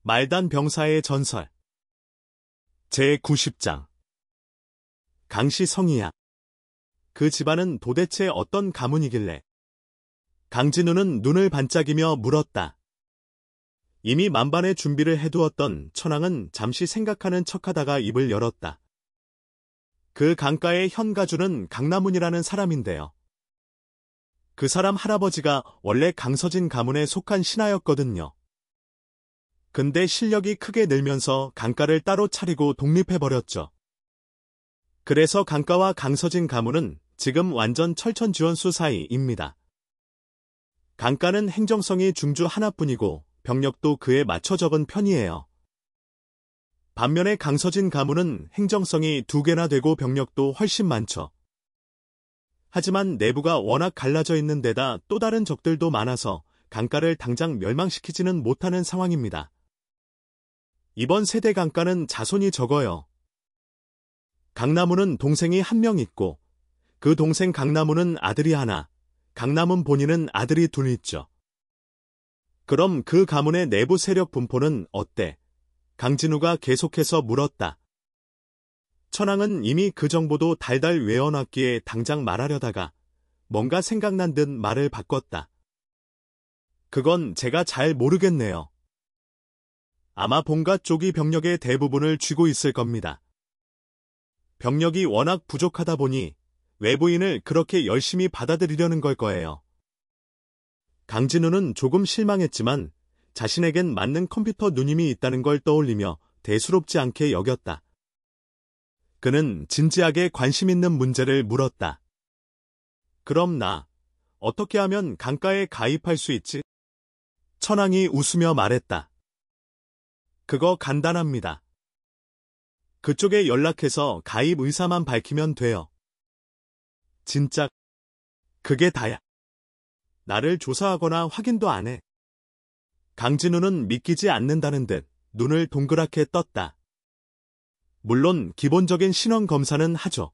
말단 병사의 전설 제90장 강씨 성이야. 그 집안은 도대체 어떤 가문이길래? 강진우는 눈을 반짝이며 물었다. 이미 만반의 준비를 해두었던 천황은 잠시 생각하는 척하다가 입을 열었다. 그 강가의 현가주는 강나문이라는 사람인데요. 그 사람 할아버지가 원래 강서진 가문에 속한 신하였거든요. 근데 실력이 크게 늘면서 강가를 따로 차리고 독립해버렸죠. 그래서 강가와 강서진 가문은 지금 완전 철천지원수 사이입니다. 강가는 행정성이 중주 하나뿐이고 병력도 그에 맞춰 적은 편이에요. 반면에 강서진 가문은 행정성이 2개나 되고 병력도 훨씬 많죠. 하지만 내부가 워낙 갈라져 있는 데다 또 다른 적들도 많아서 강가를 당장 멸망시키지는 못하는 상황입니다. 이번 세대 강가는 자손이 적어요. 강나무는 동생이 1명 있고 그 동생 강나무는 아들이 하나, 강나문 본인은 아들이 2 있죠. 그럼 그 가문의 내부 세력 분포는 어때? 강진우가 계속해서 물었다. 천황은 이미 그 정보도 달달 외워놨기에 당장 말하려다가 뭔가 생각난 듯 말을 바꿨다. 그건 제가 잘 모르겠네요. 아마 본가 쪽이 병력의 대부분을 쥐고 있을 겁니다. 병력이 워낙 부족하다 보니 외부인을 그렇게 열심히 받아들이려는 걸 거예요. 강진우는 조금 실망했지만 자신에겐 맞는 컴퓨터 누님이 있다는 걸 떠올리며 대수롭지 않게 여겼다. 그는 진지하게 관심 있는 문제를 물었다. 그럼 나 어떻게 하면 강가에 가입할 수 있지? 천황이 웃으며 말했다. 그거 간단합니다. 그쪽에 연락해서 가입 의사만 밝히면 돼요. 진짜 그게 다야. 나를 조사하거나 확인도 안 해. 강진우는 믿기지 않는다는 듯 눈을 동그랗게 떴다. 물론 기본적인 신원 검사는 하죠.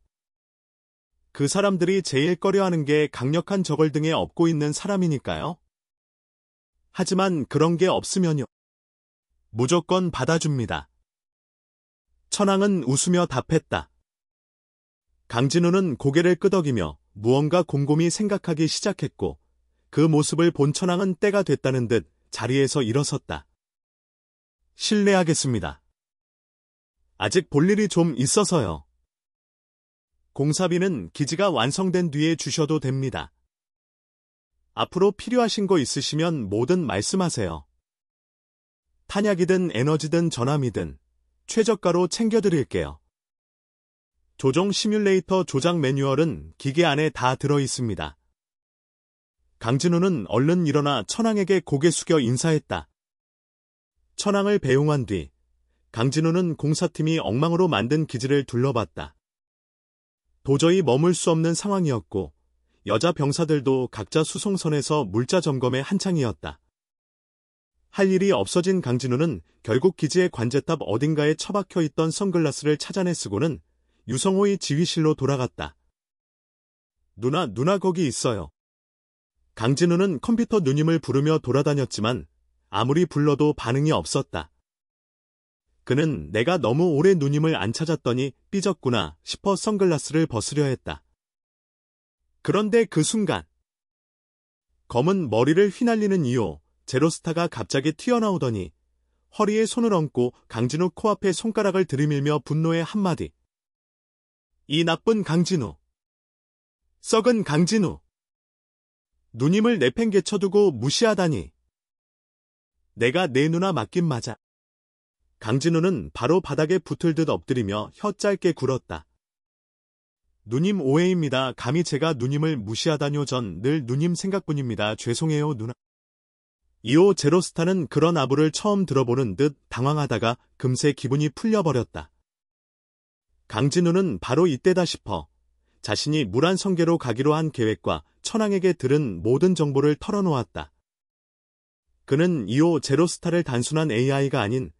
그 사람들이 제일 꺼려하는 게 강력한 적을 등에 업고 있는 사람이니까요. 하지만 그런 게 없으면요. 무조건 받아줍니다. 천황은 웃으며 답했다. 강진우는 고개를 끄덕이며 무언가 곰곰이 생각하기 시작했고 그 모습을 본 천황은 때가 됐다는 듯 자리에서 일어섰다. 실례하겠습니다. 아직 볼 일이 좀 있어서요. 공사비는 기지가 완성된 뒤에 주셔도 됩니다. 앞으로 필요하신 거 있으시면 뭐든 말씀하세요. 탄약이든 에너지든 전함이든 최저가로 챙겨드릴게요. 조종 시뮬레이터 조작 매뉴얼은 기계 안에 다 들어있습니다. 강진우는 얼른 일어나 천황에게 고개 숙여 인사했다. 천황을 배웅한 뒤 강진우는 공사팀이 엉망으로 만든 기지를 둘러봤다. 도저히 머물 수 없는 상황이었고 여자 병사들도 각자 수송선에서 물자 점검에 한창이었다. 할 일이 없어진 강진우는 결국 기지의 관제탑 어딘가에 처박혀 있던 선글라스를 찾아내 쓰고는 유성호의 지휘실로 돌아갔다. 누나 거기 있어요. 강진우는 컴퓨터 누님을 부르며 돌아다녔지만 아무리 불러도 반응이 없었다. 그는 내가 너무 오래 누님을 안 찾았더니 삐졌구나 싶어 선글라스를 벗으려 했다. 그런데 그 순간 검은 머리를 휘날리는 2호 제로스타가 갑자기 튀어나오더니 허리에 손을 얹고 강진우 코앞에 손가락을 들이밀며 분노의 한마디. 이 나쁜 강진우. 썩은 강진우. 누님을 내팽개쳐두고 무시하다니. 내가 내 누나 맞긴 맞아. 강진우는 바로 바닥에 붙을 듯 엎드리며 혀 짧게 굴었다. 누님 오해입니다. 감히 제가 누님을 무시하다뇨. 전 늘 누님 생각뿐입니다. 죄송해요 누나. 2호 제로스타는 그런 아부를 처음 들어보는 듯 당황하다가 금세 기분이 풀려버렸다. 강진우는 바로 이때다 싶어 자신이 무란성계로 가기로 한 계획과 천황에게 들은 모든 정보를 털어놓았다. 그는 2호 제로스타를 단순한 AI가 아닌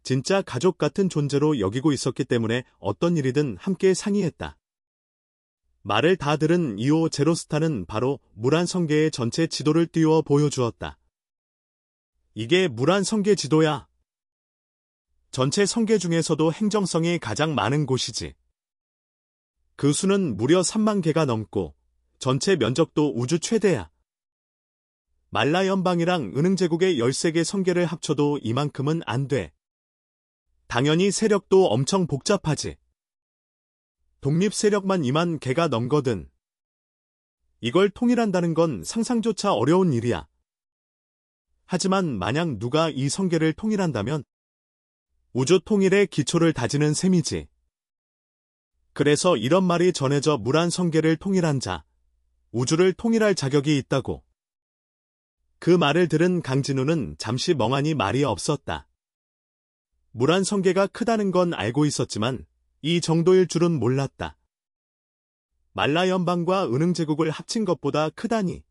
진짜 가족 같은 존재로 여기고 있었기 때문에 어떤 일이든 함께 상의했다. 말을 다 들은 2호 제로스타는 바로 무란성계의 전체 지도를 띄워 보여주었다. 이게 무란성계 지도야. 전체 성계 중에서도 행정성이 가장 많은 곳이지. 그 수는 무려 3만 개가 넘고 전체 면적도 우주 최대야. 말라 연방이랑 은흥제국의 13개 성계를 합쳐도 이만큼은 안 돼. 당연히 세력도 엄청 복잡하지. 독립 세력만 2만 개가 넘거든. 이걸 통일한다는 건 상상조차 어려운 일이야. 하지만 만약 누가 이 성계를 통일한다면 우주 통일의 기초를 다지는 셈이지. 그래서 이런 말이 전해져 무란 성계를 통일한 자, 우주를 통일할 자격이 있다고. 그 말을 들은 강진우는 잠시 멍하니 말이 없었다. 무란 성계가 크다는 건 알고 있었지만 이 정도일 줄은 몰랐다. 말라 연방과 은흥제국을 합친 것보다 크다니.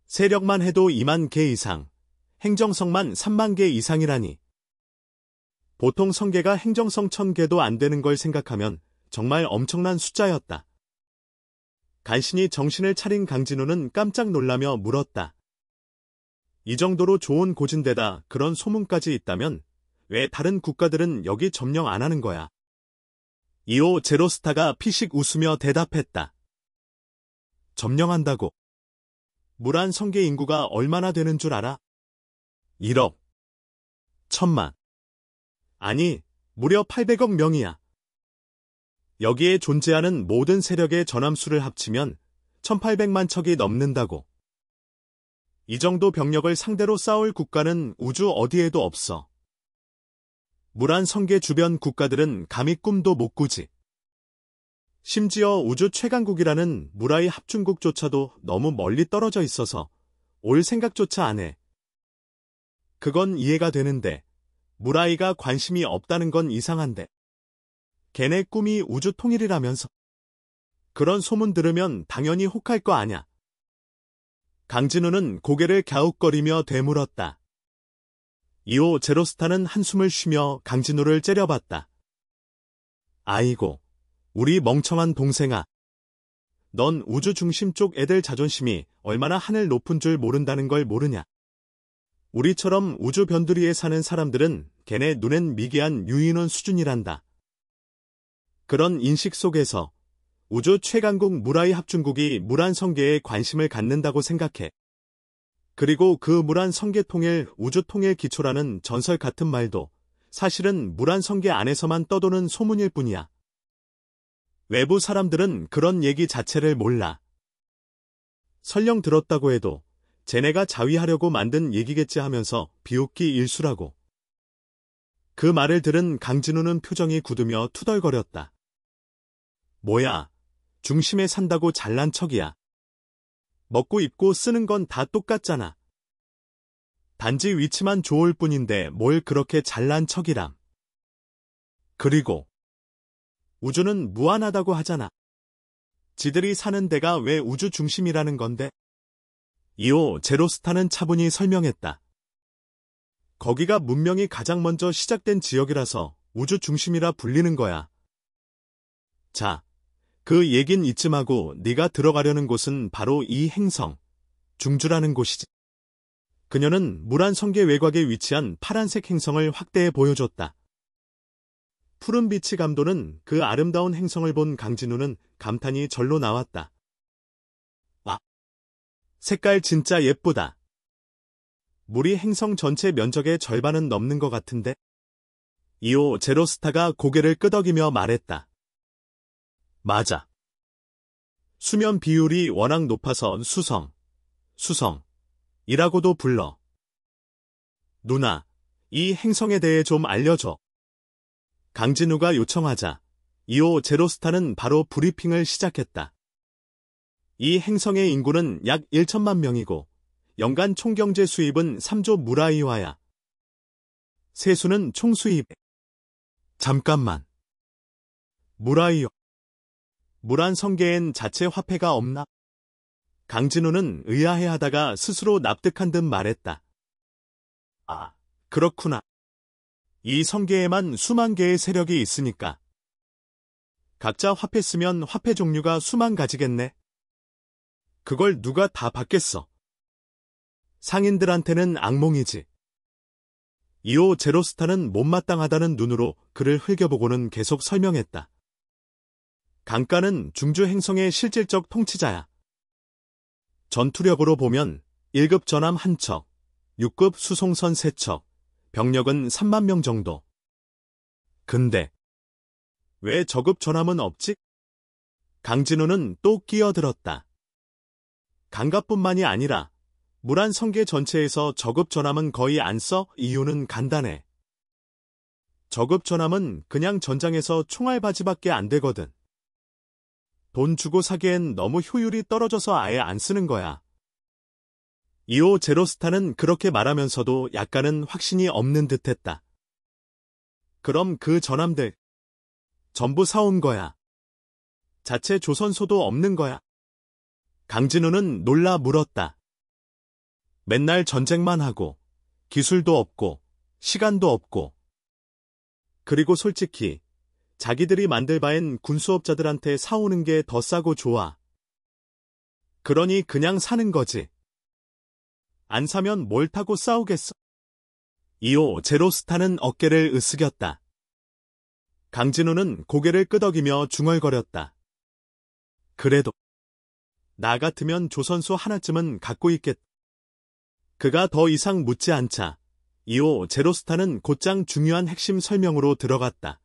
세력만 해도 2만 개 이상, 행정성만 3만 개 이상이라니. 보통 성계가 행정성 1000개도 안 되는 걸 생각하면 정말 엄청난 숫자였다. 간신히 정신을 차린 강진우는 깜짝 놀라며 물었다. 이 정도로 좋은 고진데다 그런 소문까지 있다면 왜 다른 국가들은 여기 점령 안 하는 거야? 이오 제로스타가 피식 웃으며 대답했다. 점령한다고. 무란 성계 인구가 얼마나 되는 줄 알아? 1억. 1000만. 아니, 무려 800억 명이야. 여기에 존재하는 모든 세력의 전함수를 합치면 1800만 척이 넘는다고. 이 정도 병력을 상대로 싸울 국가는 우주 어디에도 없어. 무란 성계 주변 국가들은 감히 꿈도 못 꾸지. 심지어 우주 최강국이라는 무라이 합중국조차도 너무 멀리 떨어져 있어서 올 생각조차 안 해. 그건 이해가 되는데 무라이가 관심이 없다는 건 이상한데. 걔네 꿈이 우주 통일이라면서. 그런 소문 들으면 당연히 혹할 거 아냐. 강진우는 고개를 갸웃거리며 되물었다. 이오 제로스타는 한숨을 쉬며 강진우를 째려봤다. 아이고, 우리 멍청한 동생아. 넌 우주 중심 쪽 애들 자존심이 얼마나 하늘 높은 줄 모른다는 걸 모르냐. 우리처럼 우주 변두리에 사는 사람들은 걔네 눈엔 미개한 유인원 수준이란다. 그런 인식 속에서 우주 최강국 무라이 합중국이 무란 성계에 관심을 갖는다고 생각해. 그리고 그 무란 성계 통일, 우주 통일 기초라는 전설 같은 말도 사실은 무란 성계 안에서만 떠도는 소문일 뿐이야. 외부 사람들은 그런 얘기 자체를 몰라. 설령 들었다고 해도 쟤네가 자위하려고 만든 얘기겠지 하면서 비웃기 일수라고. 그 말을 들은 강진우는 표정이 굳으며 투덜거렸다. 뭐야, 중심에 산다고 잘난 척이야. 먹고 입고 쓰는 건 다 똑같잖아. 단지 위치만 좋을 뿐인데 뭘 그렇게 잘난 척이람. 그리고 우주는 무한하다고 하잖아. 지들이 사는 데가 왜 우주 중심이라는 건데? 이오 제로스타는 차분히 설명했다. 거기가 문명이 가장 먼저 시작된 지역이라서 우주 중심이라 불리는 거야. 자, 그 얘긴 이쯤 하고 네가 들어가려는 곳은 바로 이 행성, 중주라는 곳이지. 그녀는 무란 성계 외곽에 위치한 파란색 행성을 확대해 보여줬다. 푸른 빛이 감도는 그 아름다운 행성을 본 강진우는 감탄이 절로 나왔다. 와, 색깔 진짜 예쁘다. 물이 행성 전체 면적의 절반은 넘는 것 같은데? 이오 제로스타가 고개를 끄덕이며 말했다. 맞아. 수면 비율이 워낙 높아서 수성이라고도 불러. 누나, 이 행성에 대해 좀 알려줘. 강진우가 요청하자 이오 제로스타는 바로 브리핑을 시작했다. 이 행성의 인구는 약 1천만 명이고 연간 총경제 수입은 3조 무라이와야. 세수는 총수입. 잠깐만. 무라이요. 무란 성계엔 자체 화폐가 없나? 강진우는 의아해하다가 스스로 납득한 듯 말했다. 아, 그렇구나. 이 성계에만 수만 개의 세력이 있으니까. 각자 화폐 쓰면 화폐 종류가 수만 가지겠네. 그걸 누가 다 받겠어. 상인들한테는 악몽이지. 이후 제로스타는 못마땅하다는 눈으로 그를 흘겨보고는 계속 설명했다. 강가는 중주 행성의 실질적 통치자야. 전투력으로 보면 1급 전함 1척, 6급 수송선 3척, 병력은 3만 명 정도. 근데 왜 저급 전함은 없지? 강진우는 또 끼어들었다. 강가뿐만이 아니라 무란 성계 전체에서 저급 전함은 거의 안 써. 이유는 간단해. 저급 전함은 그냥 전장에서 총알바지밖에 안 되거든. 돈 주고 사기엔 너무 효율이 떨어져서 아예 안 쓰는 거야. 이오 제로스타는 그렇게 말하면서도 약간은 확신이 없는 듯했다. 그럼 그 전함들 전부 사온 거야. 자체 조선소도 없는 거야. 강진우는 놀라 물었다. 맨날 전쟁만 하고 기술도 없고 시간도 없고 그리고 솔직히 자기들이 만들 바엔 군수업자들한테 사오는 게 더 싸고 좋아. 그러니 그냥 사는 거지. 안 사면 뭘 타고 싸우겠어? 이오 제로스타는 어깨를 으쓱였다. 강진우는 고개를 끄덕이며 중얼거렸다. 그래도 나 같으면 조선소 하나쯤은 갖고 있겠다. 그가 더 이상 묻지 않자 이오 제로스타는 곧장 중요한 핵심 설명으로 들어갔다.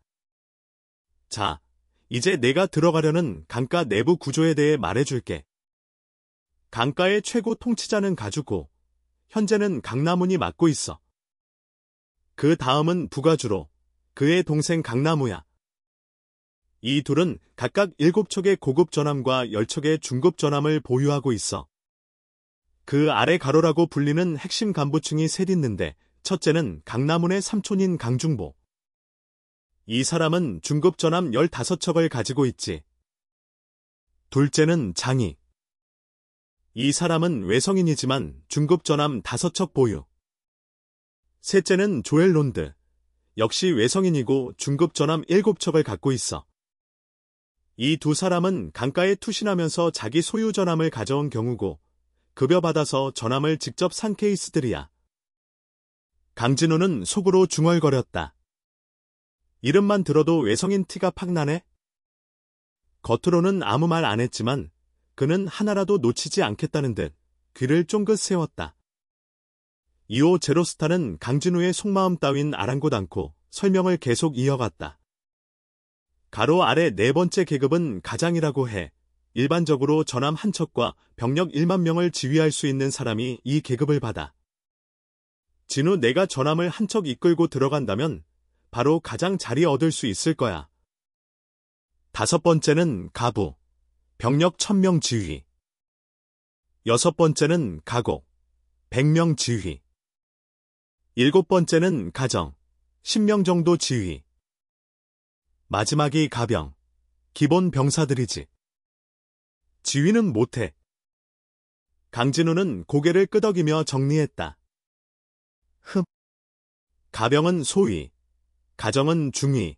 자, 이제 내가 들어가려는 강가 내부 구조에 대해 말해줄게. 강가의 최고 통치자는 가주고 현재는 강나문이 맡고 있어. 그 다음은 부가주로 그의 동생 강나무야. 이 둘은 각각 7척의 고급 전함과 10척의 중급 전함을 보유하고 있어. 그 아래 가로라고 불리는 핵심 간부층이 셋 있는데 첫째는 강나문의 삼촌인 강중보. 이 사람은 중급 전함 15척을 가지고 있지. 둘째는 장희. 이 사람은 외성인이지만 중급 전함 5척 보유. 셋째는 조엘 론드. 역시 외성인이고 중급 전함 7척을 갖고 있어. 이 두 사람은 강가에 투신하면서 자기 소유 전함을 가져온 경우고 급여받아서 전함을 직접 산 케이스들이야. 강진우는 속으로 중얼거렸다. 이름만 들어도 외성인 티가 팍 나네? 겉으로는 아무 말 안 했지만 그는 하나라도 놓치지 않겠다는 듯 귀를 쫑긋 세웠다. 이오 제로스타는 강진우의 속마음 따윈 아랑곳 않고 설명을 계속 이어갔다. 가로 아래 네 번째 계급은 가장이라고 해. 일반적으로 전함 한 척과 병력 1만 명을 지휘할 수 있는 사람이 이 계급을 받아. 진우 내가 전함을 한 척 이끌고 들어간다면 바로 가장 자리 얻을 수 있을 거야. 5번째는 가부, 병력 1000명 지휘. 6번째는 가곡, 100명 지휘. 7번째는 가정, 10명 정도 지휘. 마지막이 가병, 기본 병사들이지. 지휘는 못해. 강진우는 고개를 끄덕이며 정리했다. 가병은 소위, 가정은 중위,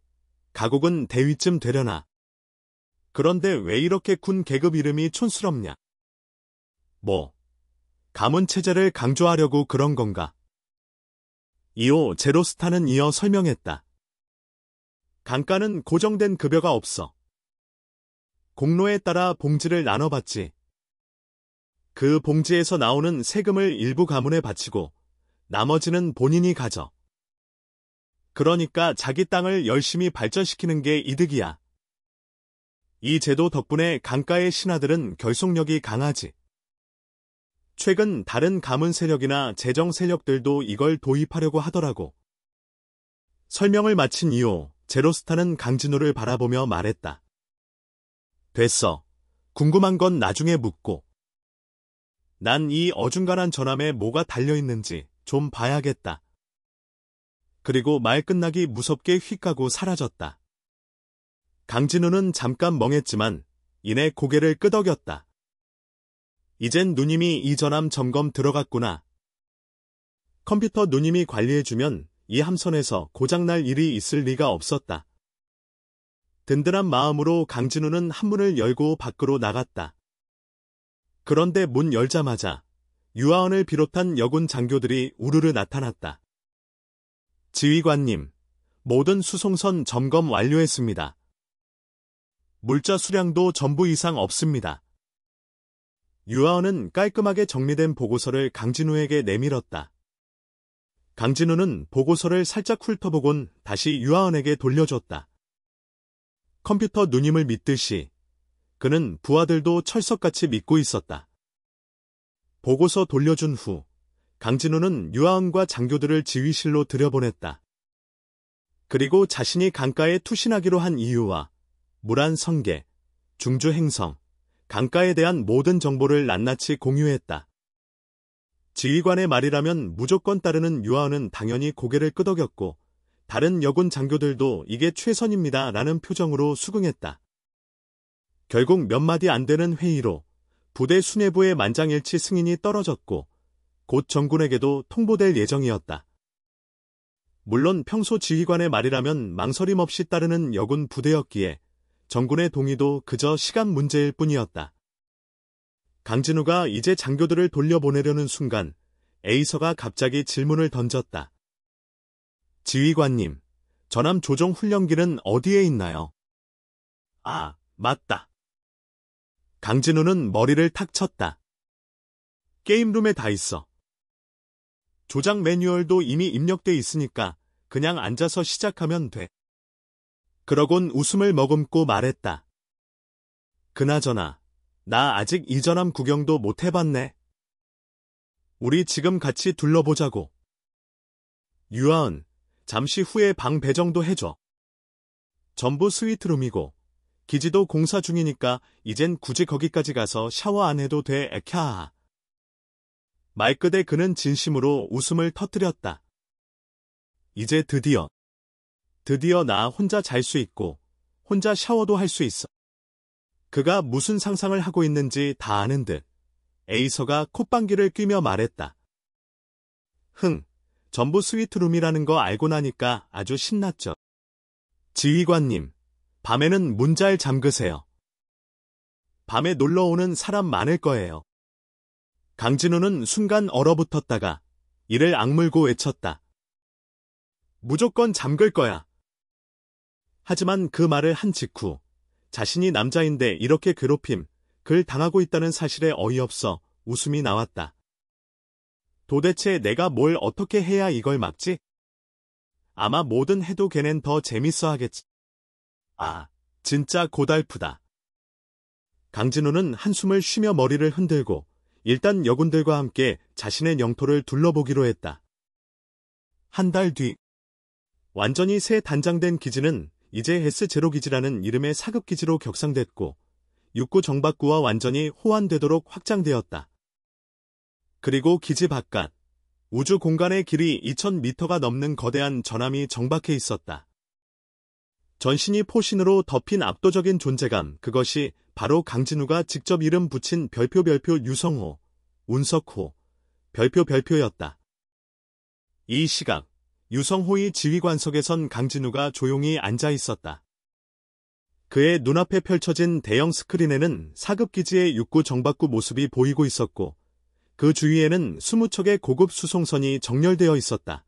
가곡은 대위쯤 되려나. 그런데 왜 이렇게 군 계급 이름이 촌스럽냐? 뭐, 가문 체제를 강조하려고 그런 건가? 이오 제로스타는 이어 설명했다. 강가는 고정된 급여가 없어. 공로에 따라 봉지를 나눠받지. 그 봉지에서 나오는 세금을 일부 가문에 바치고 나머지는 본인이 가져. 그러니까 자기 땅을 열심히 발전시키는 게 이득이야. 이 제도 덕분에 강가의 신하들은 결속력이 강하지. 최근 다른 가문 세력이나 재정 세력들도 이걸 도입하려고 하더라고. 설명을 마친 이후 제로스타는 강진우를 바라보며 말했다. 됐어. 궁금한 건 나중에 묻고. 난 이 어중간한 전함에 뭐가 달려있는지 좀 봐야겠다. 그리고 말 끝나기 무섭게 휙 하고 사라졌다. 강진우는 잠깐 멍했지만 이내 고개를 끄덕였다. 이젠 누님이 이 전함 점검 들어갔구나. 컴퓨터 누님이 관리해주면 이 함선에서 고장날 일이 있을 리가 없었다. 든든한 마음으로 강진우는 한문을 열고 밖으로 나갔다. 그런데 문 열자마자 유아원을 비롯한 여군 장교들이 우르르 나타났다. 지휘관님, 모든 수송선 점검 완료했습니다. 물자 수량도 전부 이상 없습니다. 유아은은 깔끔하게 정리된 보고서를 강진우에게 내밀었다. 강진우는 보고서를 살짝 훑어보곤 다시 유아은에게 돌려줬다. 컴퓨터 누님을 믿듯이 그는 부하들도 철석같이 믿고 있었다. 보고서 돌려준 후 강진우는 유아은과 장교들을 지휘실로 들여보냈다. 그리고 자신이 강가에 투신하기로 한 이유와 물안 성계, 중주 행성, 강가에 대한 모든 정보를 낱낱이 공유했다. 지휘관의 말이라면 무조건 따르는 유아은은 당연히 고개를 끄덕였고 다른 여군 장교들도 이게 최선입니다 라는 표정으로 수긍했다. 결국 몇 마디 안 되는 회의로 부대 수뇌부의 만장일치 승인이 떨어졌고 곧 정군에게도 통보될 예정이었다. 물론 평소 지휘관의 말이라면 망설임 없이 따르는 여군 부대였기에 정군의 동의도 그저 시간 문제일 뿐이었다. 강진우가 이제 장교들을 돌려보내려는 순간 A서가 갑자기 질문을 던졌다. 지휘관님, 전함 조종 훈련기는 어디에 있나요? 아, 맞다. 강진우는 머리를 탁 쳤다. 게임룸에 다 있어. 조작 매뉴얼도 이미 입력돼 있으니까 그냥 앉아서 시작하면 돼. 그러곤 웃음을 머금고 말했다. 그나저나 나 아직 이 전함 구경도 못 해봤네. 우리 지금 같이 둘러보자고. 유아은, 잠시 후에 방 배정도 해줘. 전부 스위트룸이고 기지도 공사 중이니까 이젠 굳이 거기까지 가서 샤워 안 해도 돼. 에캬. 말끝에 그는 진심으로 웃음을 터뜨렸다. 이제 드디어 나 혼자 잘 수 있고 혼자 샤워도 할 수 있어. 그가 무슨 상상을 하고 있는지 다 아는 듯 A서가 콧방귀를 뀌며 말했다. 전부 스위트룸이라는 거 알고 나니까 아주 신났죠. 지휘관님, 밤에는 문 잘 잠그세요. 밤에 놀러오는 사람 많을 거예요. 강진우는 순간 얼어붙었다가 이를 악물고 외쳤다. 무조건 잠글 거야. 하지만 그 말을 한 직후 자신이 남자인데 이렇게 괴롭힘, 글 당하고 있다는 사실에 어이없어 웃음이 나왔다. 도대체 내가 뭘 어떻게 해야 이걸 막지? 아마 뭐든 해도 걔넨 더 재밌어 하겠지. 아, 진짜 고달프다. 강진우는 한숨을 쉬며 머리를 흔들고 일단 여군들과 함께 자신의 영토를 둘러보기로 했다. 한 달 뒤, 완전히 새 단장된 기지는 이제 S0 기지라는 이름의 사급 기지로 격상됐고 육구 정박구와 완전히 호환되도록 확장되었다. 그리고 기지 바깥, 우주 공간의 길이 2000m가 넘는 거대한 전함이 정박해 있었다. 전신이 포신으로 덮인 압도적인 존재감, 그것이 바로 강진우가 직접 이름 붙인 별표 유성호, 운석호, 별표였다. 이 시각, 유성호의 지휘관석에 선 강진우가 조용히 앉아 있었다. 그의 눈앞에 펼쳐진 대형 스크린에는 사급기지의 육구 정박구 모습이 보이고 있었고 그 주위에는 20척의 고급 수송선이 정렬되어 있었다.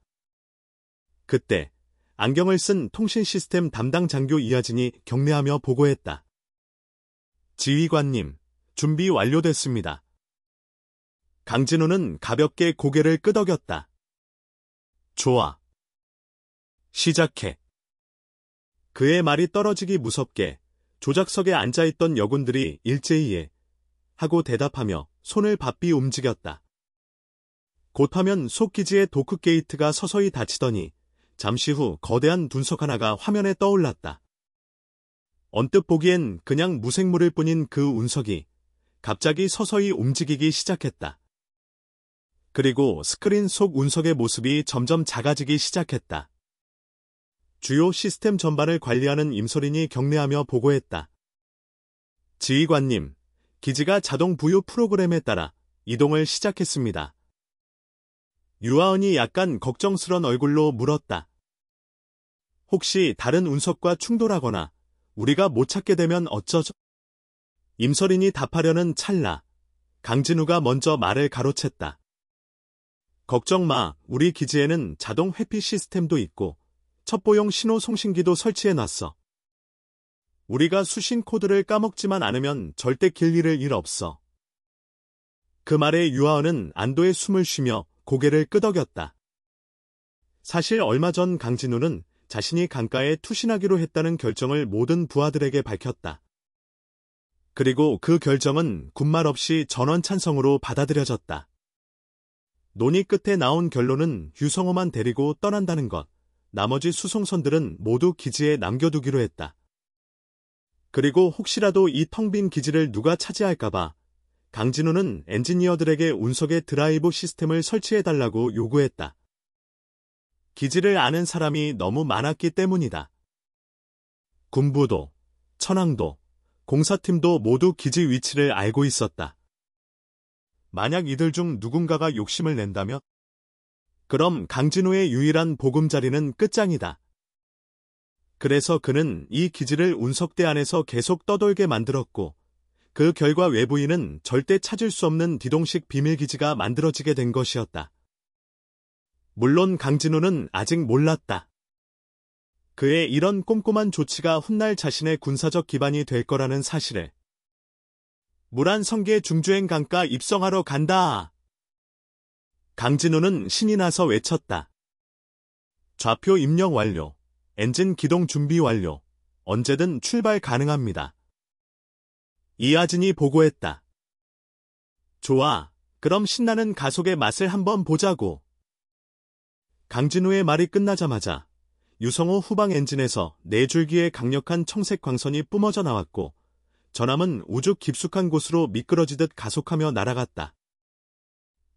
그때 안경을 쓴 통신 시스템 담당 장교 이하진이 경례하며 보고했다. 지휘관님, 준비 완료됐습니다. 강진우는 가볍게 고개를 끄덕였다. 좋아. 시작해. 그의 말이 떨어지기 무섭게 조작석에 앉아있던 여군들이 일제히에 하고 대답하며 손을 바삐 움직였다. 곧하면 속기지의 도크 게이트가 서서히 닫히더니 잠시 후 거대한 dun석 하나가 화면에 떠올랐다. 언뜻 보기엔 그냥 무생물일 뿐인 그 운석이 갑자기 서서히 움직이기 시작했다. 그리고 스크린 속 운석의 모습이 점점 작아지기 시작했다. 주요 시스템 전반을 관리하는 임소린이 경례하며 보고했다. 지휘관님, 기지가 자동 부유 프로그램에 따라 이동을 시작했습니다. 유아은이 약간 걱정스런 얼굴로 물었다. 혹시 다른 운석과 충돌하거나 우리가 못 찾게 되면 어쩌죠? 임서린이 답하려는 찰나 강진우가 먼저 말을 가로챘다. 걱정 마, 우리 기지에는 자동 회피 시스템도 있고 첩보용 신호 송신기도 설치해놨어. 우리가 수신 코드를 까먹지만 않으면 절대 길 잃을 일 없어. 그 말에 유아은은 안도의 숨을 쉬며 고개를 끄덕였다. 사실 얼마 전 강진우는 자신이 강가에 투신하기로 했다는 결정을 모든 부하들에게 밝혔다. 그리고 그 결정은 군말 없이 전원 찬성으로 받아들여졌다. 논의 끝에 나온 결론은 유성호만 데리고 떠난다는 것, 나머지 수송선들은 모두 기지에 남겨두기로 했다. 그리고 혹시라도 이 텅 빈 기지를 누가 차지할까봐 강진우는 엔지니어들에게 운석의 드라이브 시스템을 설치해달라고 요구했다. 기지를 아는 사람이 너무 많았기 때문이다. 군부도, 천황도, 공사팀도 모두 기지 위치를 알고 있었다. 만약 이들 중 누군가가 욕심을 낸다면? 그럼 강진우의 유일한 보금자리는 끝장이다. 그래서 그는 이 기지를 운석대 안에서 계속 떠돌게 만들었고, 그 결과 외부인은 절대 찾을 수 없는 디동식 비밀기지가 만들어지게 된 것이었다. 물론 강진우는 아직 몰랐다. 그의 이런 꼼꼼한 조치가 훗날 자신의 군사적 기반이 될 거라는 사실을. 무란성계 중주행 강가 입성하러 간다. 강진우는 신이 나서 외쳤다. 좌표 입력 완료. 엔진 기동 준비 완료. 언제든 출발 가능합니다. 이하진이 보고했다. 좋아. 그럼 신나는 가속의 맛을 한번 보자고. 강진우의 말이 끝나자마자 유성호 후방 엔진에서 4줄기의 강력한 청색 광선이 뿜어져 나왔고 전함은 우주 깊숙한 곳으로 미끄러지듯 가속하며 날아갔다.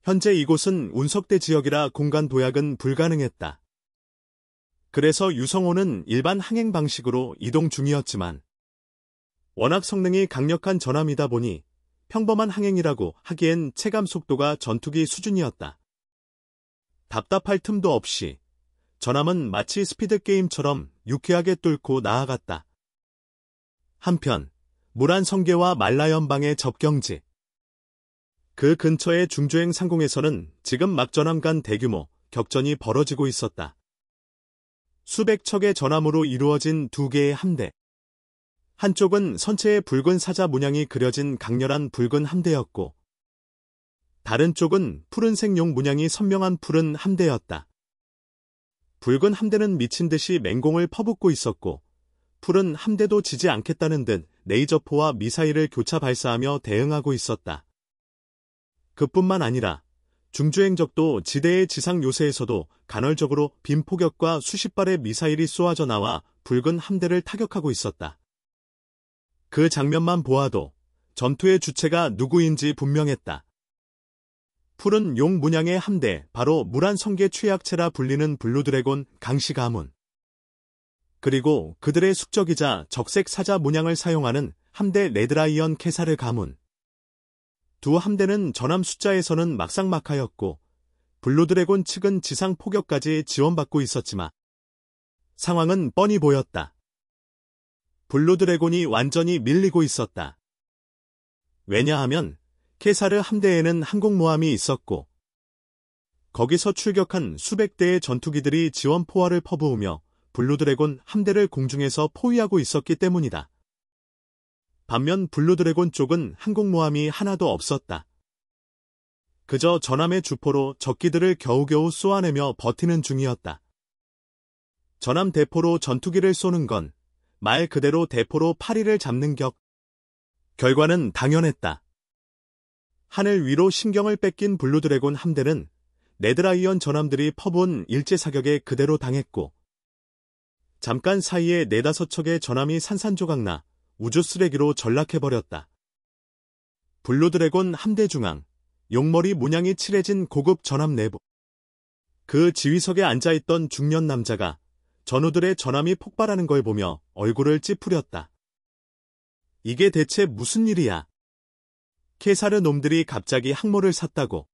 현재 이곳은 운석대 지역이라 공간 도약은 불가능했다. 그래서 유성호는 일반 항행 방식으로 이동 중이었지만 워낙 성능이 강력한 전함이다 보니 평범한 항행이라고 하기엔 체감 속도가 전투기 수준이었다. 답답할 틈도 없이 전함은 마치 스피드게임처럼 유쾌하게 뚫고 나아갔다. 한편 무란성계와 말라연방의 접경지. 그 근처의 중주행 상공에서는 지금 막 전함 간 대규모 격전이 벌어지고 있었다. 수백 척의 전함으로 이루어진 2개의 함대. 한쪽은 선체에 붉은 사자 문양이 그려진 강렬한 붉은 함대였고 다른 쪽은 푸른색 용 문양이 선명한 푸른 함대였다. 붉은 함대는 미친 듯이 맹공을 퍼붓고 있었고 푸른 함대도 지지 않겠다는 듯 레이저포와 미사일을 교차 발사하며 대응하고 있었다. 그뿐만 아니라 중주행적도 지대의 지상 요새에서도 간헐적으로 빔 포격과 수십 발의 미사일이 쏘아져 나와 붉은 함대를 타격하고 있었다. 그 장면만 보아도 전투의 주체가 누구인지 분명했다. 푸른 용 문양의 함대, 바로 무란성계 최약체라 불리는 블루드래곤 강씨 가문. 그리고 그들의 숙적이자 적색 사자 문양을 사용하는 함대 레드라이언 케사르 가문. 두 함대는 전함 숫자에서는 막상막하였고 블루드래곤 측은 지상 포격까지 지원받고 있었지만 상황은 뻔히 보였다. 블루드래곤이 완전히 밀리고 있었다. 왜냐하면 케사르 함대에는 항공모함이 있었고 거기서 출격한 수백 대의 전투기들이 지원 포화를 퍼부으며 블루드래곤 함대를 공중에서 포위하고 있었기 때문이다. 반면 블루드래곤 쪽은 항공모함이 하나도 없었다. 그저 전함의 주포로 적기들을 겨우겨우 쏘아내며 버티는 중이었다. 전함 대포로 전투기를 쏘는 건 말 그대로 대포로 파리를 잡는 격. 결과는 당연했다. 하늘 위로 신경을 뺏긴 블루드래곤 함대는 레드라이언 전함들이 퍼부은 일제사격에 그대로 당했고 잠깐 사이에 4-5척의 전함이 산산조각나 우주 쓰레기로 전락해버렸다. 블루드래곤 함대 중앙, 용머리 문양이 칠해진 고급 전함 내부. 그 지휘석에 앉아있던 중년 남자가 전우들의 전함이 폭발하는 걸 보며 얼굴을 찌푸렸다. 이게 대체 무슨 일이야? 케사르 놈들이 갑자기 항모를 샀다고.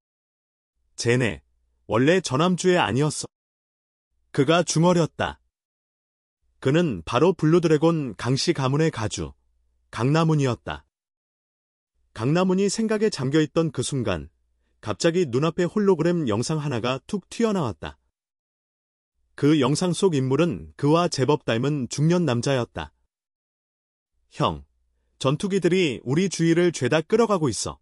쟤네, 원래 전함주에 아니었어. 그가 중얼였다. 그는 바로 블루드래곤 강씨 가문의 가주, 강나문이었다. 강나문이 생각에 잠겨있던 그 순간 갑자기 눈앞에 홀로그램 영상 하나가 툭 튀어나왔다. 그 영상 속 인물은 그와 제법 닮은 중년 남자였다. 형, 전투기들이 우리 주위를 죄다 끌어가고 있어.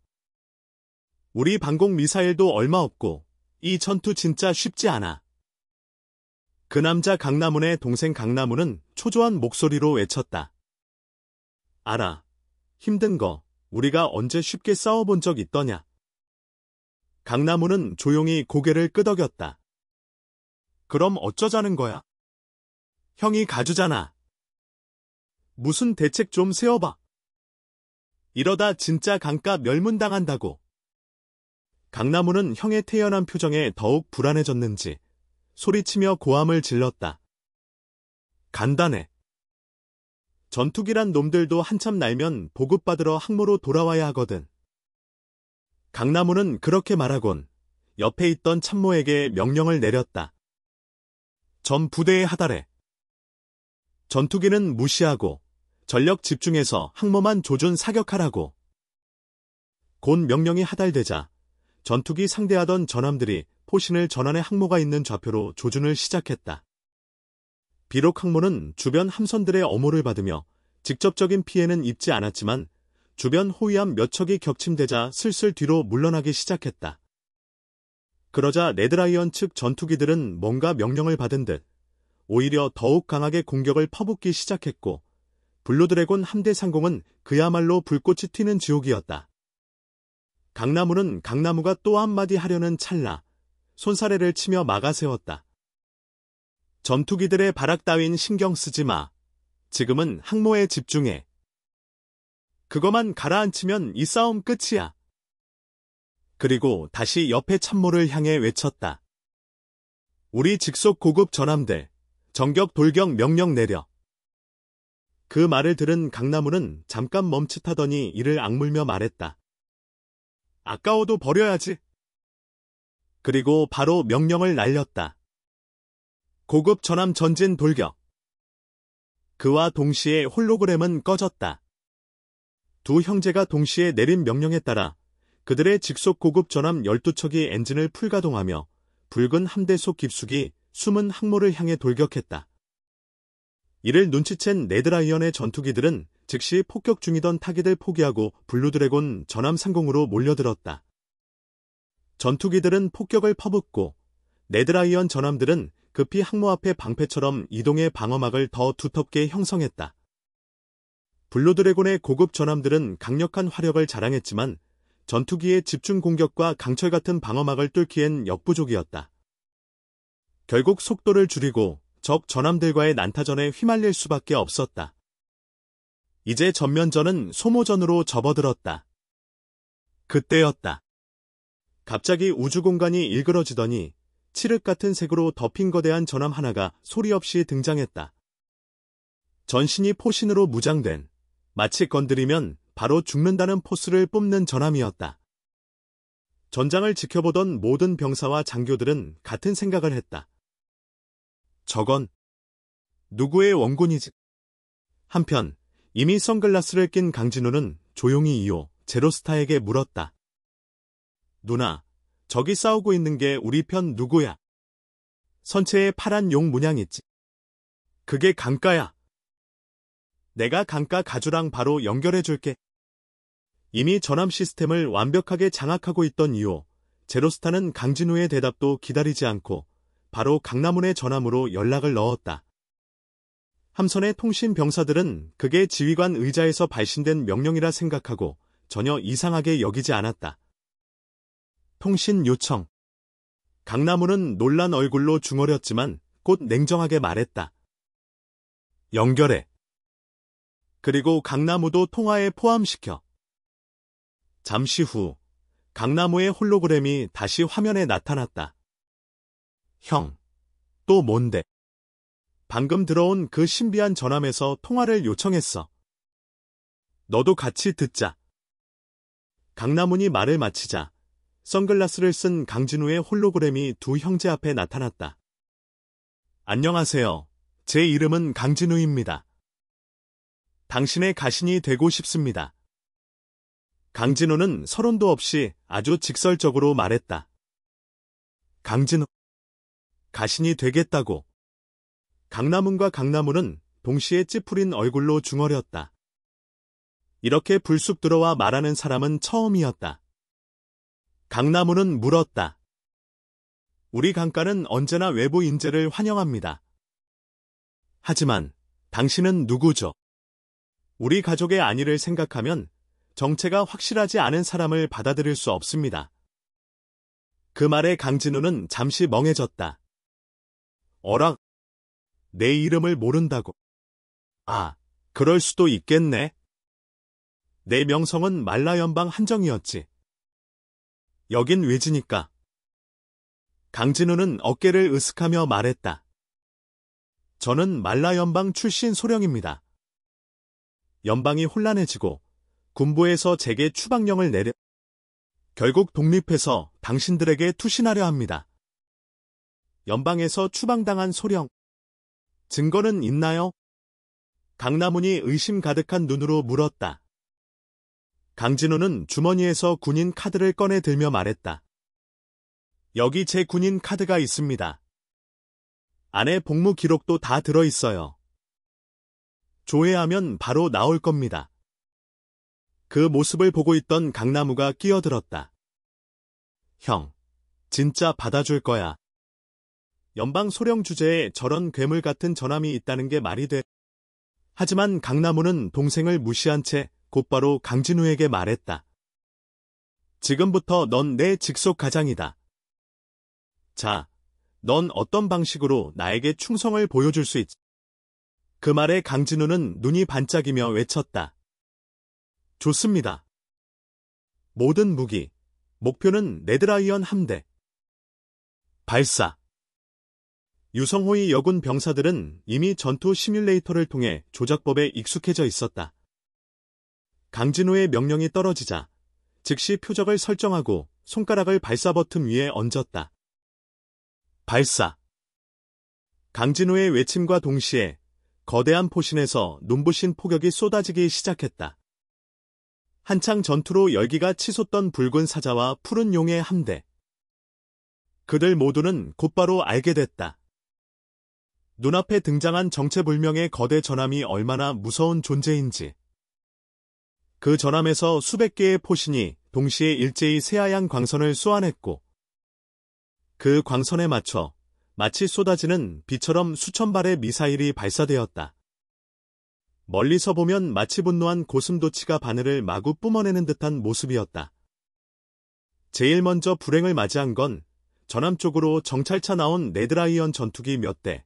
우리 방공 미사일도 얼마 없고 이 전투 진짜 쉽지 않아. 그 남자 강나문의 동생 강나문은 초조한 목소리로 외쳤다. 알아. 힘든 거 우리가 언제 쉽게 싸워본 적 있더냐. 강나문은 조용히 고개를 끄덕였다. 그럼 어쩌자는 거야? 형이 가주잖아. 무슨 대책 좀 세워봐. 이러다 진짜 강가 멸문당한다고. 강나무는 형의 태연한 표정에 더욱 불안해졌는지 소리치며 고함을 질렀다. 간단해. 전투기란 놈들도 한참 날면 보급받으러 항모로 돌아와야 하거든. 강나무는 그렇게 말하곤 옆에 있던 참모에게 명령을 내렸다. 전 부대에 하달해. 전투기는 무시하고 전력 집중해서 항모만 조준 사격하라고. 곧 명령이 하달되자 전투기 상대하던 전함들이 포신을 전환의 항모가 있는 좌표로 조준을 시작했다. 비록 항모는 주변 함선들의 엄호를 받으며 직접적인 피해는 입지 않았지만 주변 호위함 몇 척이 격침되자 슬슬 뒤로 물러나기 시작했다. 그러자 레드라이언 측 전투기들은 뭔가 명령을 받은 듯 오히려 더욱 강하게 공격을 퍼붓기 시작했고 블루드래곤 함대 상공은 그야말로 불꽃이 튀는 지옥이었다. 강나무는 강나무가 또 한마디 하려는 찰나 손사래를 치며 막아세웠다. 전투기들의 발악 따윈 신경 쓰지 마. 지금은 항모에 집중해. 그거만 가라앉히면 이 싸움 끝이야. 그리고 다시 옆에 참모를 향해 외쳤다. 우리 직속 고급 전함들, 정격 돌격 명령 내려. 그 말을 들은 강나무는 잠깐 멈칫하더니 이를 악물며 말했다. 아까워도 버려야지. 그리고 바로 명령을 날렸다. 고급 전함 전진 돌격. 그와 동시에 홀로그램은 꺼졌다. 두 형제가 동시에 내린 명령에 따라 그들의 직속 고급 전함 12척이 엔진을 풀가동하며 붉은 함대 속 깊숙이 숨은 항모를 향해 돌격했다. 이를 눈치챈 레드라이언의 전투기들은 즉시 폭격 중이던 타깃을 포기하고 블루드래곤 전함 상공으로 몰려들었다. 전투기들은 폭격을 퍼붓고 레드라이언 전함들은 급히 항모 앞에 방패처럼 이동의 방어막을 더 두텁게 형성했다. 블루드래곤의 고급 전함들은 강력한 화력을 자랑했지만 전투기의 집중 공격과 강철 같은 방어막을 뚫기엔 역부족이었다. 결국 속도를 줄이고 적 전함들과의 난타전에 휘말릴 수밖에 없었다. 이제 전면전은 소모전으로 접어들었다. 그때였다. 갑자기 우주공간이 일그러지더니 칠흑 같은 색으로 덮인 거대한 전함 하나가 소리 없이 등장했다. 전신이 포신으로 무장된, 마치 건드리면 바로 죽는다는 포스를 뿜는 전함이었다. 전장을 지켜보던 모든 병사와 장교들은 같은 생각을 했다. 저건 누구의 원군이지? 한편 이미 선글라스를 낀 강진우는 조용히 이호 제로스타에게 물었다. 누나, 저기 싸우고 있는 게 우리 편 누구야? 선체에 파란 용 문양 있지? 그게 강가야. 내가 강가 가주랑 바로 연결해줄게. 이미 전함 시스템을 완벽하게 장악하고 있던 이후 제로스타는 강진우의 대답도 기다리지 않고 바로 강나문의 전함으로 연락을 넣었다. 함선의 통신 병사들은 그게 지휘관 의자에서 발신된 명령이라 생각하고 전혀 이상하게 여기지 않았다. 통신 요청. 강나무는 놀란 얼굴로 중얼였지만 곧 냉정하게 말했다. 연결해. 그리고 강나무도 통화에 포함시켜. 잠시 후 강나무의 홀로그램이 다시 화면에 나타났다. 형, 또 뭔데? 방금 들어온 그 신비한 전함에서 통화를 요청했어. 너도 같이 듣자. 강나문이 말을 마치자 선글라스를 쓴 강진우의 홀로그램이 두 형제 앞에 나타났다. 안녕하세요. 제 이름은 강진우입니다. 당신의 가신이 되고 싶습니다. 강진호는 서론도 없이 아주 직설적으로 말했다. 강진호, 가신이 되겠다고. 강남훈과 강남훈은 동시에 찌푸린 얼굴로 중얼였다. 이렇게 불쑥 들어와 말하는 사람은 처음이었다. 강남훈은 물었다. 우리 강가는 언제나 외부 인재를 환영합니다. 하지만 당신은 누구죠? 우리 가족의 안위를 생각하면 정체가 확실하지 않은 사람을 받아들일 수 없습니다. 그 말에 강진우는 잠시 멍해졌다. 어라? 내 이름을 모른다고. 아, 그럴 수도 있겠네. 내 명성은 말라연방 한정이었지. 여긴 외지니까. 강진우는 어깨를 으쓱하며 말했다. 저는 말라연방 출신 소령입니다. 연방이 혼란해지고 군부에서 제게 추방령을 내려 결국 독립해서 당신들에게 투신하려 합니다. 연방에서 추방당한 소령. 증거는 있나요? 강남훈이 의심 가득한 눈으로 물었다. 강진우는 주머니에서 군인 카드를 꺼내 들며 말했다. 여기 제 군인 카드가 있습니다. 안에 복무 기록도 다 들어있어요. 조회하면 바로 나올 겁니다. 그 모습을 보고 있던 강나무가 끼어들었다. 형, 진짜 받아줄 거야. 연방 소령 주제에 저런 괴물 같은 전함이 있다는 게 말이 돼. 하지만 강나무는 동생을 무시한 채 곧바로 강진우에게 말했다. 지금부터 넌 내 직속 가장이다. 자, 넌 어떤 방식으로 나에게 충성을 보여줄 수 있지? 그 말에 강진우는 눈이 반짝이며 외쳤다. 좋습니다. 모든 무기, 목표는 레드라이언 함대. 발사. 유성호의 여군 병사들은 이미 전투 시뮬레이터를 통해 조작법에 익숙해져 있었다. 강진우의 명령이 떨어지자 즉시 표적을 설정하고 손가락을 발사 버튼 위에 얹었다. 발사. 강진우의 외침과 동시에 거대한 포신에서 눈부신 폭격이 쏟아지기 시작했다. 한창 전투로 열기가 치솟던 붉은 사자와 푸른 용의 함대. 그들 모두는 곧바로 알게 됐다. 눈앞에 등장한 정체불명의 거대 전함이 얼마나 무서운 존재인지. 그 전함에서 수백 개의 포신이 동시에 일제히 새하얀 광선을 쏘아냈고 그 광선에 맞춰 마치 쏟아지는 비처럼 수천 발의 미사일이 발사되었다. 멀리서 보면 마치 분노한 고슴도치가 바늘을 마구 뿜어내는 듯한 모습이었다. 제일 먼저 불행을 맞이한 건 전함 쪽으로 정찰차 나온 레드라이언 전투기 몇 대.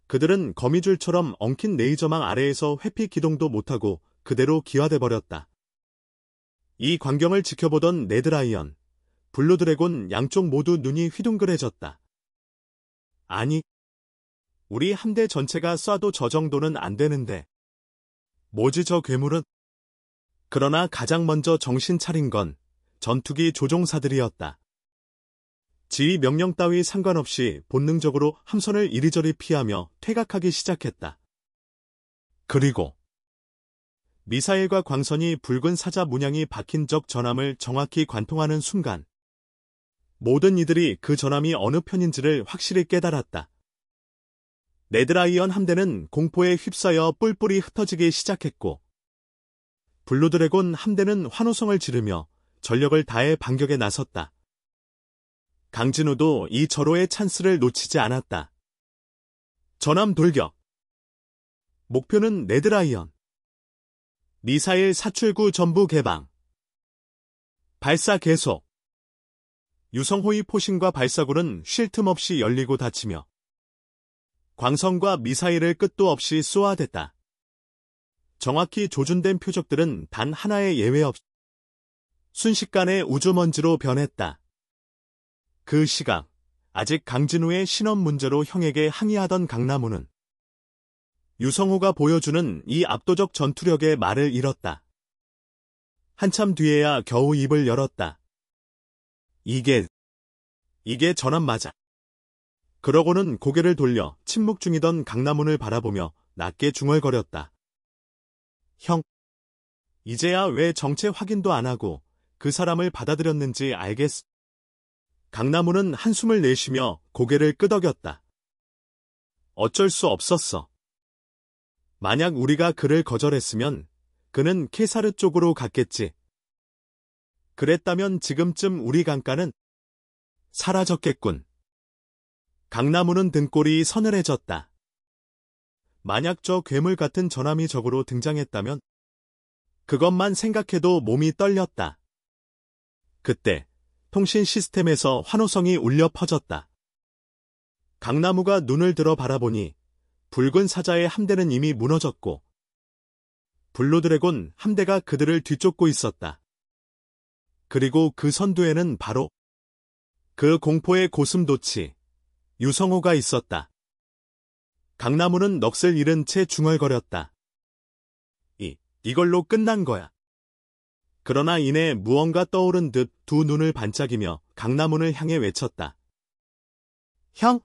그들은 거미줄처럼 엉킨 레이저망 아래에서 회피 기동도 못하고 그대로 기화돼 버렸다. 이 광경을 지켜보던 레드라이언, 블루드래곤 양쪽 모두 눈이 휘둥그레졌다. 아니, 우리 함대 전체가 쏴도 저 정도는 안 되는데. 뭐지 저 괴물은? 그러나 가장 먼저 정신 차린 건 전투기 조종사들이었다. 지휘 명령 따위 상관없이 본능적으로 함선을 이리저리 피하며 퇴각하기 시작했다. 그리고 미사일과 광선이 붉은 사자 문양이 박힌 적 전함을 정확히 관통하는 순간 모든 이들이 그 전함이 어느 편인지를 확실히 깨달았다. 레드라이언 함대는 공포에 휩싸여 뿔뿔이 흩어지기 시작했고 블루드래곤 함대는 환호성을 지르며 전력을 다해 반격에 나섰다. 강진우도 이 절호의 찬스를 놓치지 않았다. 전함 돌격. 목표는 레드라이언. 미사일 사출구 전부 개방. 발사 계속. 유성호의 포신과 발사구는 쉴 틈 없이 열리고 닫히며 광선과 미사일을 끝도 없이 쏘아댔다. 정확히 조준된 표적들은 단 하나의 예외 없이 순식간에 우주먼지로 변했다. 그 시각, 아직 강진우의 신원 문제로 형에게 항의하던 강나무는 유성호가 보여주는 이 압도적 전투력에 말을 잃었다. 한참 뒤에야 겨우 입을 열었다. 이게 전함 맞아. 그러고는 고개를 돌려 침묵 중이던 강나문을 바라보며 낮게 중얼거렸다. 형, 이제야 왜 정체 확인도 안 하고 그 사람을 받아들였는지 알겠어. 강나무는 한숨을 내쉬며 고개를 끄덕였다. 어쩔 수 없었어. 만약 우리가 그를 거절했으면 그는 케사르 쪽으로 갔겠지. 그랬다면 지금쯤 우리 강가는 사라졌겠군. 강나무는 등골이 서늘해졌다. 만약 저 괴물 같은 저남이 적으로 등장했다면 그것만 생각해도 몸이 떨렸다. 그때 통신 시스템에서 환호성이 울려 퍼졌다. 강나무가 눈을 들어 바라보니 붉은 사자의 함대는 이미 무너졌고 블루드래곤 함대가 그들을 뒤쫓고 있었다. 그리고 그 선두에는 바로 그 공포의 고슴도치 유성호가 있었다. 강나무는 넋을 잃은 채 중얼거렸다. 이걸로 끝난 거야. 그러나 이내 무언가 떠오른 듯 두 눈을 반짝이며 강나무를 향해 외쳤다. 형!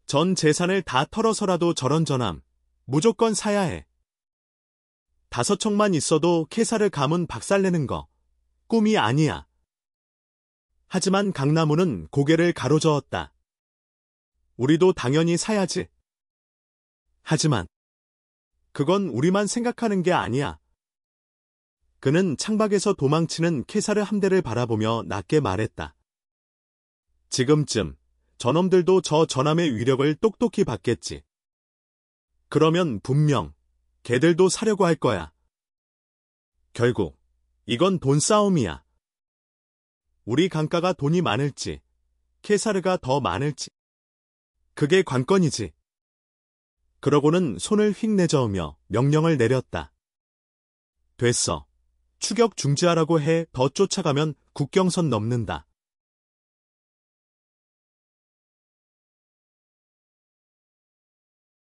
전 재산을 다 털어서라도 저런 저남 무조건 사야 해. 5척만 있어도 케사르 가문 박살내는 거 꿈이 아니야. 하지만 강나무는 고개를 가로저었다. 우리도 당연히 사야지. 하지만 그건 우리만 생각하는 게 아니야. 그는 창밖에서 도망치는 케사르 함대를 바라보며 낮게 말했다. 지금쯤 저놈들도 저 저남의 위력을 똑똑히 받겠지. 그러면 분명 걔들도 사려고 할 거야. 결국 이건 돈 싸움이야. 우리 강가가 돈이 많을지 케사르가 더 많을지 그게 관건이지. 그러고는 손을 휙 내저으며 명령을 내렸다. 됐어. 추격 중지하라고 해. 더 쫓아가면 국경선 넘는다.